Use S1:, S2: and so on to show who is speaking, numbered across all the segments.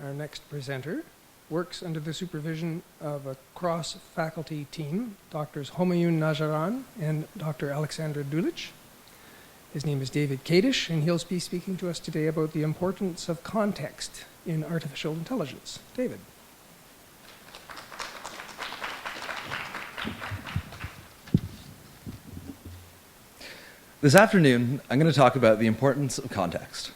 S1: Our next presenter works under the supervision of a cross-faculty team, Drs. Homayun Najaran and Dr. Alexandra Dulich. His name is David Kadish, and he'll be speaking to us today about the importance of context in artificial intelligence. David.
S2: This afternoon, I'm going to talk about the importance of context.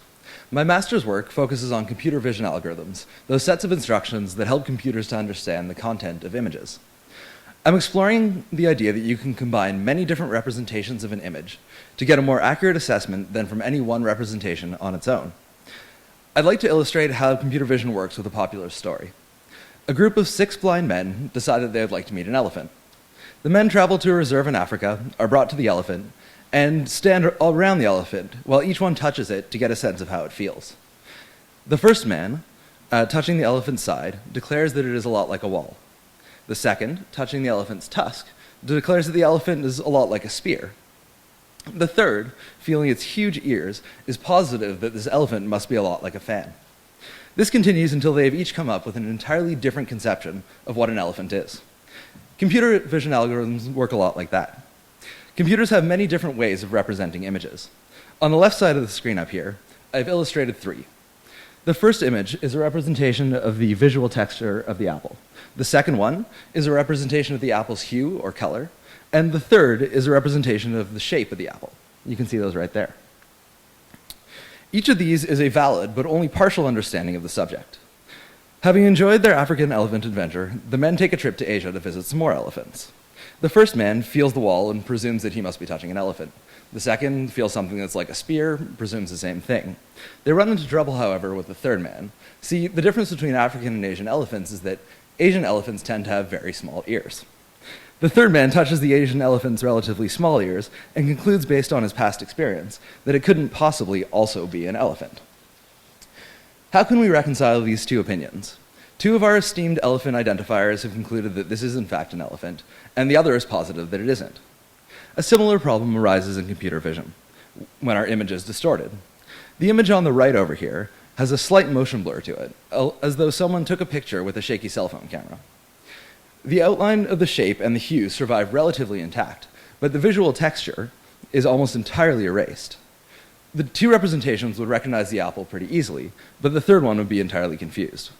S2: My master's work focuses on computer vision algorithms, those sets of instructions that help computers to understand the content of images. I'm exploring the idea that you can combine many different representations of an image to get a more accurate assessment than from any one representation on its own. I'd like to illustrate how computer vision works with a popular story. A group of 6 blind men decided they would like to meet an elephant. The men travel to a reserve in Africa, are brought to the elephant, and stand around the elephant while each one touches it to get a sense of how it feels. The first man, touching the elephant's side, declares that it is a lot like a wall. The second, touching the elephant's tusk, declares that the elephant is a lot like a spear. The third, feeling its huge ears, is positive that this elephant must be a lot like a fan. This continues until they have each come up with an entirely different conception of what an elephant is. Computer vision algorithms work a lot like that. Computers have many different ways of representing images. On the left side of the screen up here, I've illustrated 3. The first image is a representation of the visual texture of the apple. The second one is a representation of the apple's hue or color. And the third is a representation of the shape of the apple. You can see those right there. Each of these is a valid but only partial understanding of the subject. Having enjoyed their African elephant adventure, the men take a trip to Asia to visit some more elephants. The first man feels the wall and presumes that he must be touching an elephant. The second feels something that's like a spear, presumes the same thing. They run into trouble, however, with the third man. See, the difference between African and Asian elephants is that Asian elephants tend to have very small ears. The third man touches the Asian elephant's relatively small ears and concludes, based on his past experience, that it couldn't possibly also be an elephant. How can we reconcile these two opinions? 2 of our esteemed elephant identifiers have concluded that this is in fact an elephant, and the other is positive that it isn't. A similar problem arises in computer vision, when our image is distorted. The image on the right over here has a slight motion blur to it, as though someone took a picture with a shaky cell phone camera. The outline of the shape and the hue survive relatively intact, but the visual texture is almost entirely erased. The 2 representations would recognize the apple pretty easily, but the third one would be entirely confused.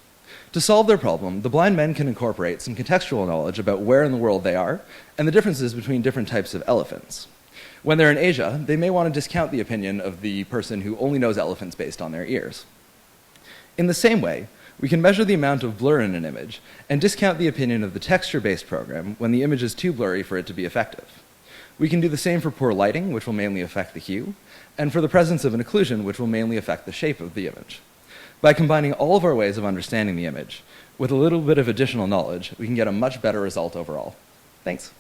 S2: To solve their problem, the blind men can incorporate some contextual knowledge about where in the world they are and the differences between different types of elephants. When they're in Asia, they may want to discount the opinion of the person who only knows elephants based on their ears. In the same way, we can measure the amount of blur in an image and discount the opinion of the texture-based program when the image is too blurry for it to be effective. We can do the same for poor lighting, which will mainly affect the hue, and for the presence of an occlusion, which will mainly affect the shape of the image. By combining all of our ways of understanding the image with a little bit of additional knowledge, we can get a much better result overall. Thanks.